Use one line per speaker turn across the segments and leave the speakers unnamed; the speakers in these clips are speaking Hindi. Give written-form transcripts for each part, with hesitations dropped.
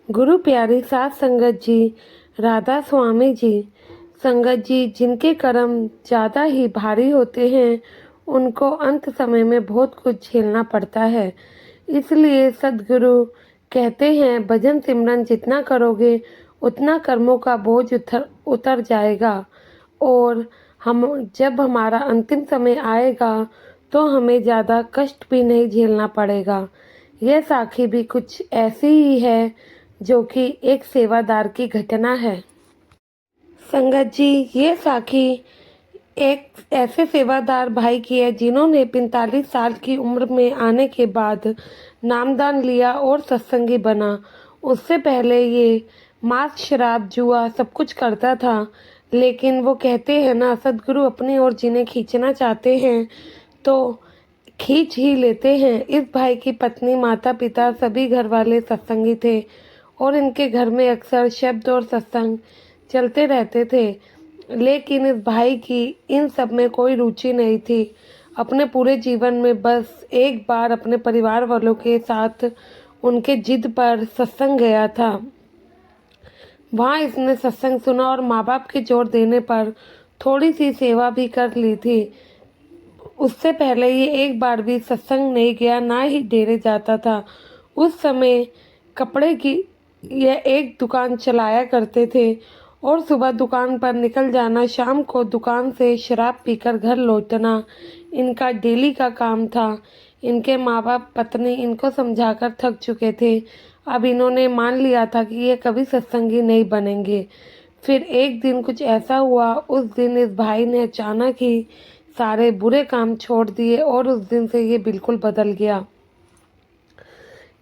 गुरु प्यारी सात संगत जी, राधा स्वामी जी। संगत जी, जिनके कर्म ज़्यादा ही भारी होते हैं उनको अंत समय में बहुत कुछ झेलना पड़ता है। इसलिए सद्गुरु कहते हैं भजन सिमरन जितना करोगे उतना कर्मों का बोझ उतर उतर जाएगा और हम जब हमारा अंतिम समय आएगा तो हमें ज़्यादा कष्ट भी नहीं झेलना पड़ेगा। यह साखी भी कुछ ऐसी ही है जो कि एक सेवादार की घटना है। संगत जी, ये साखी एक ऐसे सेवादार भाई की है जिन्होंने 45 साल की उम्र में आने के बाद नामदान लिया और सत्संगी बना। उससे पहले ये मांस शराब जुआ सब कुछ करता था, लेकिन वो कहते हैं ना, सदगुरु अपनी ओर जिन्हें खींचना चाहते हैं तो खींच ही लेते हैं। इस भाई की पत्नी, माता पिता, सभी घर वाले सत्संगी थे और इनके घर में अक्सर शब्द और सत्संग चलते रहते थे। लेकिन इस भाई की इन सब में कोई रुचि नहीं थी। अपने पूरे जीवन में बस एक बार अपने परिवार वालों के साथ उनके जिद पर सत्संग गया था। वहाँ इसने सत्संग सुना और माँ बाप के जोर देने पर थोड़ी सी सेवा भी कर ली थी। उससे पहले ये एक बार भी सत्संग नहीं गया, ना ही डेरे जाता था। उस समय कपड़े की यह एक दुकान चलाया करते थे और सुबह दुकान पर निकल जाना, शाम को दुकान से शराब पीकर घर लौटना इनका डेली का काम था। इनके माँ बाप, पत्नी इनको समझाकर थक चुके थे। अब इन्होंने मान लिया था कि ये कभी सत्संगी नहीं बनेंगे। फिर एक दिन कुछ ऐसा हुआ, उस दिन इस भाई ने अचानक ही सारे बुरे काम छोड़ दिए और उस दिन से ये बिल्कुल बदल गया।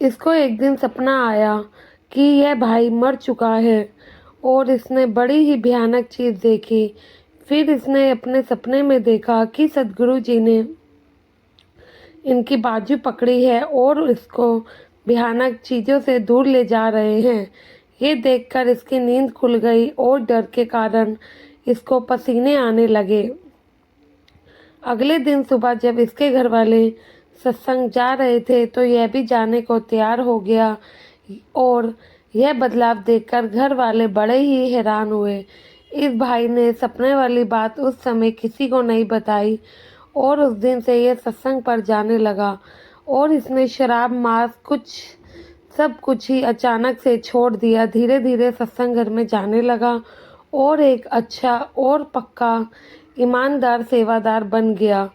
इसको एक दिन सपना आया कि यह भाई मर चुका है और इसने बड़ी ही भयानक चीज़ देखी। फिर इसने अपने सपने में देखा कि सद्गुरु जी ने इनकी बाजू पकड़ी है और इसको भयानक चीज़ों से दूर ले जा रहे हैं। ये देखकर इसकी नींद खुल गई और डर के कारण इसको पसीने आने लगे। अगले दिन सुबह जब इसके घर वाले सत्संग जा रहे थे तो यह भी जाने को तैयार हो गया और यह बदलाव देखकर घर वाले बड़े ही हैरान हुए। इस भाई ने सपने वाली बात उस समय किसी को नहीं बताई और उस दिन से यह सत्संग पर जाने लगा और इसने शराब, मांस, सब कुछ ही अचानक से छोड़ दिया। धीरे धीरे सत्संग घर में जाने लगा और एक अच्छा और पक्का ईमानदार सेवादार बन गया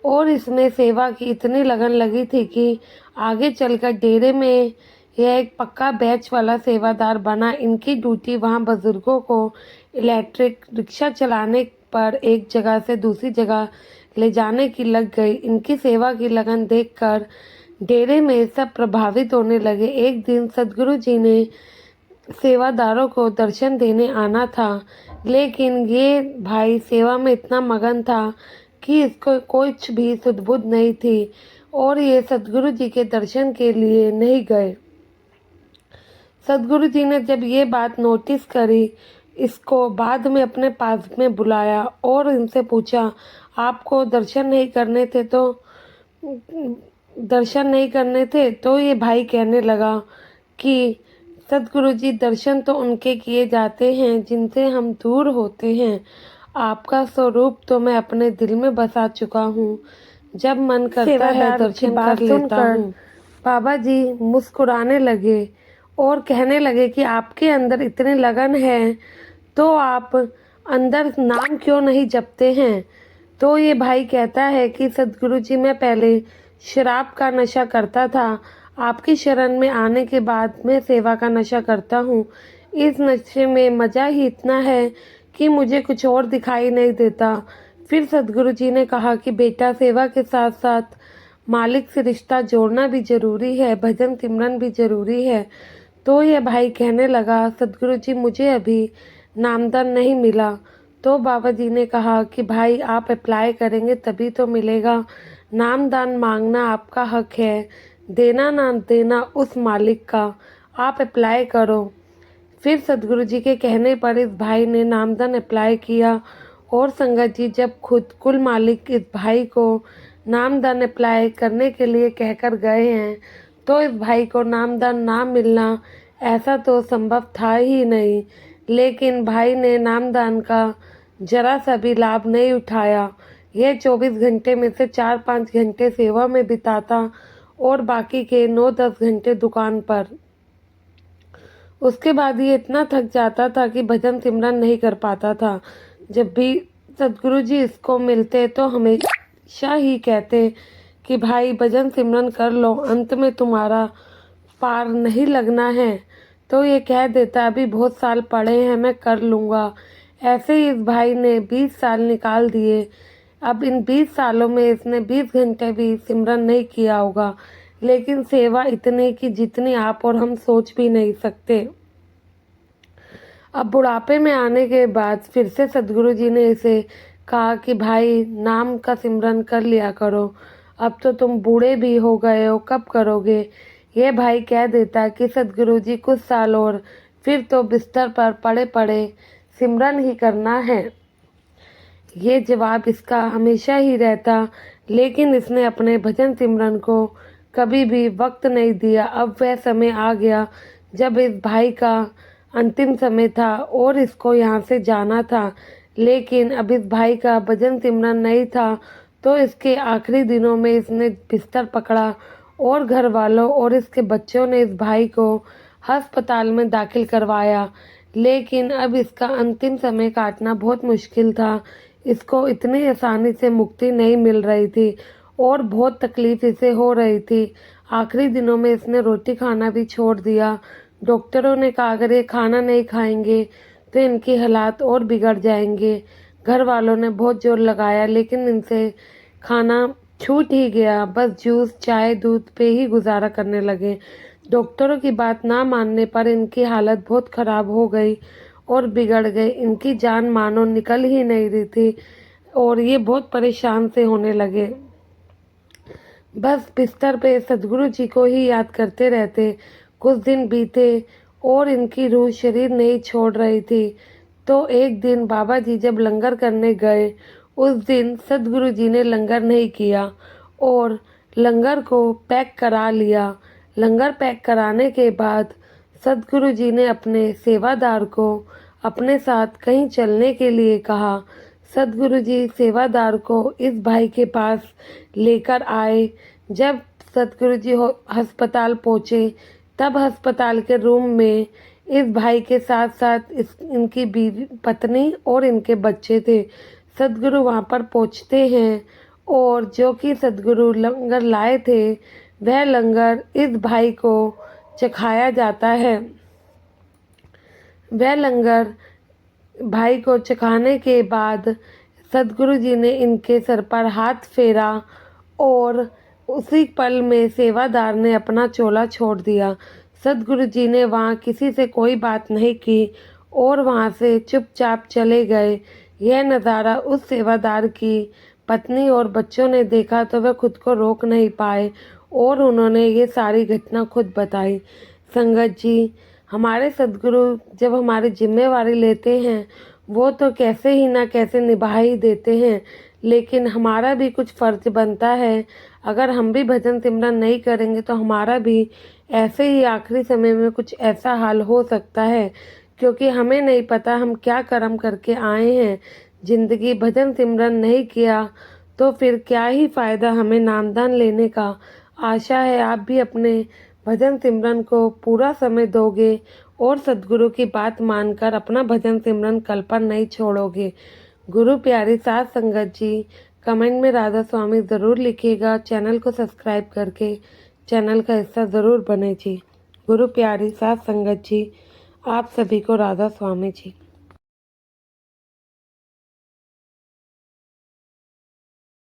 और इसमें सेवा की इतनी लगन लगी थी कि आगे चलकर डेरे में यह एक पक्का बैच वाला सेवादार बना। इनकी ड्यूटी वहाँ बुजुर्गों को इलेक्ट्रिक रिक्शा चलाने पर एक जगह से दूसरी जगह ले जाने की लग गई। इनकी सेवा की लगन देखकर डेरे में सब प्रभावित होने लगे। एक दिन सद्गुरु जी ने सेवादारों को दर्शन देने आना था, लेकिन ये भाई सेवा में इतना मगन था कि इसको कुछ भी सुध-बुध नहीं थी और ये सद्गुरु जी के दर्शन के लिए नहीं गए। सद्गुरु जी ने जब ये बात नोटिस करी, इसको बाद में अपने पास में बुलाया और इनसे पूछा, आपको दर्शन नहीं करने थे? तो ये भाई कहने लगा कि सद्गुरु जी, दर्शन तो उनके किए जाते हैं जिनसे हम दूर होते हैं। आपका स्वरूप तो मैं अपने दिल में बसा चुका हूँ। जब मन करता है दर्शन कर लेता हूँ। बाबा जी मुस्कुराने लगे और कहने लगे कि आपके अंदर इतनी लगन है तो आप अंदर नाम क्यों नहीं जपते हैं? तो ये भाई कहता है कि सद्गुरु जी, मैं पहले शराब का नशा करता था, आपकी शरण में आने के बाद मैं सेवा का नशा करता हूँ। इस नशे में मज़ा ही इतना है कि मुझे कुछ और दिखाई नहीं देता। फिर सद्गुरु जी ने कहा कि बेटा, सेवा के साथ साथ मालिक से रिश्ता जोड़ना भी ज़रूरी है, भजन सिमरन भी ज़रूरी है। तो यह भाई कहने लगा, सद्गुरु जी, मुझे अभी नामदान नहीं मिला। तो बाबा जी ने कहा कि भाई, आप अप्लाई करेंगे तभी तो मिलेगा। नामदान मांगना आपका हक है, देना ना देना उस मालिक का। आप अप्लाई करो। फिर सद्गुरु जी के कहने पर इस भाई ने नामदान अप्लाई किया और संगत जी, जब खुद कुल मालिक इस भाई को नामदान अप्लाई करने के लिए कहकर गए हैं तो इस भाई को नामदान ना मिलना ऐसा तो संभव था ही नहीं, लेकिन भाई ने नामदान का जरा सा भी लाभ नहीं उठाया। यह 24 घंटे में से 4-5 घंटे सेवा में बिताता और बाकी के 9-10 घंटे दुकान पर। उसके बाद ये इतना थक जाता था कि भजन सिमरन नहीं कर पाता था। जब भी सदगुरु जी इसको मिलते तो हमेशा ही कहते कि भाई भजन सिमरन कर लो, अंत में तुम्हारा पार नहीं लगना है। तो ये कह देता अभी बहुत साल पड़े हैं, मैं कर लूँगा। ऐसे ही इस भाई ने 20 साल निकाल दिए। अब इन 20 सालों में इसने 20 घंटे भी सिमरन नहीं किया होगा, लेकिन सेवा इतनी की जितनी आप और हम सोच भी नहीं सकते। अब बुढ़ापे में आने के बाद फिर से सदगुरु जी ने इसे कहा कि भाई नाम का सिमरन कर लिया करो, अब तो तुम बूढ़े भी हो गए हो, कब करोगे। ये भाई कह देता कि सदगुरु जी कुछ साल और, फिर तो बिस्तर पर पड़े पड़े सिमरन ही करना है। ये जवाब इसका हमेशा ही रहता, लेकिन इसने अपने भजन सिमरन को कभी भी वक्त नहीं दिया। अब वह समय आ गया जब इस भाई का अंतिम समय था और इसको यहाँ से जाना था, लेकिन अब इस भाई का भजन सिमरन नहीं था। तो इसके आखिरी दिनों में इसने बिस्तर पकड़ा और घर वालों और इसके बच्चों ने इस भाई को अस्पताल में दाखिल करवाया। लेकिन अब इसका अंतिम समय काटना बहुत मुश्किल था। इसको इतनी आसानी से मुक्ति नहीं मिल रही थी और बहुत तकलीफ इसे हो रही थी। आखिरी दिनों में इसने रोटी खाना भी छोड़ दिया। डॉक्टरों ने कहा अगर ये खाना नहीं खाएंगे तो इनकी हालात और बिगड़ जाएंगे। घर वालों ने बहुत जोर लगाया, लेकिन इनसे खाना छूट ही गया। बस जूस, चाय, दूध पे ही गुजारा करने लगे। डॉक्टरों की बात ना मानने पर इनकी हालत बहुत ख़राब हो गई और बिगड़ गई। इनकी जान मानो निकल ही नहीं रही थी और ये बहुत परेशान से होने लगे। बस बिस्तर पे सदगुरु जी को ही याद करते रहते। कुछ दिन बीते और इनकी रूह शरीर नहीं छोड़ रही थी। तो एक दिन बाबा जी जब लंगर करने गए, उस दिन सदगुरु जी ने लंगर नहीं किया और लंगर को पैक करा लिया। लंगर पैक कराने के बाद सदगुरु जी ने अपने सेवादार को अपने साथ कहीं चलने के लिए कहा। सदगुरु जी सेवादार को इस भाई के पास लेकर आए। जब सदगुरु जी अस्पताल पहुँचे, तब अस्पताल के रूम में इस भाई के साथ साथ इनकी बीवी, पत्नी और इनके बच्चे थे। सदगुरु वहाँ पर पहुँचते हैं और जो कि सदगुरु लंगर लाए थे, वह लंगर इस भाई को चखाया जाता है। वह लंगर भाई को चखाने के बाद सदगुरु जी ने इनके सर पर हाथ फेरा और उसी पल में सेवादार ने अपना चोला छोड़ दिया। सदगुरु जी ने वहाँ किसी से कोई बात नहीं की और वहाँ से चुपचाप चले गए। यह नज़ारा उस सेवादार की पत्नी और बच्चों ने देखा तो वह खुद को रोक नहीं पाए और उन्होंने ये सारी घटना खुद बताई। संगत जी, हमारे सदगुरु जब हमारी जिम्मेवारी लेते हैं, वो तो कैसे ही ना कैसे निभा ही देते हैं, लेकिन हमारा भी कुछ फ़र्ज बनता है। अगर हम भी भजन सिमरन नहीं करेंगे तो हमारा भी ऐसे ही आखिरी समय में कुछ ऐसा हाल हो सकता है, क्योंकि हमें नहीं पता हम क्या कर्म करके आए हैं। जिंदगी भजन सिमरन नहीं किया तो फिर क्या ही फ़ायदा हमें नामदान लेने का। आशा है आप भी अपने भजन सिमरन को पूरा समय दोगे और सदगुरु की बात मानकर अपना भजन सिमरन कल पर नहीं छोड़ोगे। गुरु प्यारी साध संगत जी, कमेंट में राधा स्वामी ज़रूर लिखिएगा। चैनल को सब्सक्राइब करके चैनल का हिस्सा ज़रूर बने जी। गुरु प्यारी साध संगत जी, आप सभी को राधा स्वामी जी।